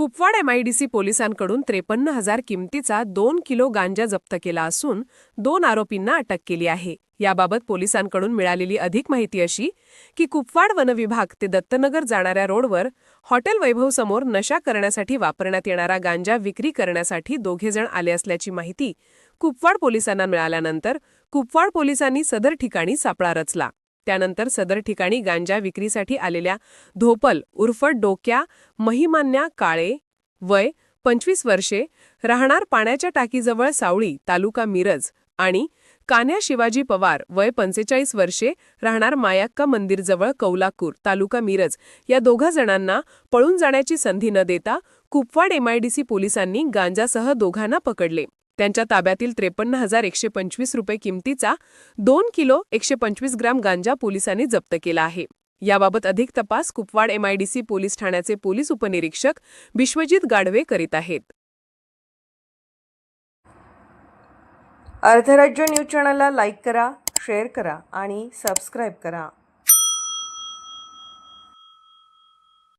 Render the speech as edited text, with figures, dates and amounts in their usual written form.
Kupwad MIDC पोलिसांकडून 53,000 किमतीचा 2 kilo गांजा जप्त केला असून 2 आरोपींना अटक केली आहे। याबाबत पोलिसांकडून मिळालेली अधिक माहिती अशी की कुपवाड वनविभाग ते दत्तनगर जाणाऱ्या रोडवर हॉटेल वैभव समोर नशा करण्यासाठी वापरण्यात येणारा गांजा विक्री करण्यासाठी दोघे जण आले असल्याची माहिती कुपवाड पोलिसांना मिळाल्यानंतर कुपवाड पोलिसांनी सदर ठिकाणी सापळा रचला। त्यानंतर सदर ठिकाणी गांजा विक्रीसाठी आलेल्या धोपल उर्फ डोक्या महिमान्या काळे वय 25 वर्षे राहणार पाण्याच्या टाकीजवळ सावळी तालुका मिरज आणि कान्या शिवाजी पवार वय 45 वर्षे राहणार मायाक्का मंदिरजवळ कौलापूर तालुका मिरज या दोघा जणांना पळून जाण्याची संधी न देता कुपवाड MIDC पोलिसांनी गांजासह दोघांना पकडले। त्यांच्या ताब्यातील 53,125 रुपये किमतीचा 2 किलो 125 ग्रॅम गांजा पोलिसांनी जप्त केला आहे। याबाबत अधिक तपास कुपवाड MIDC पोलीस ठाण्याचे पोलीस उपनिरीक्षक विश्वजित गाडवे करीत आहेत। अर्धराज्य न्यूज चॅनलला लाईक करा, शेअर करा आणि सबस्क्राईब करा।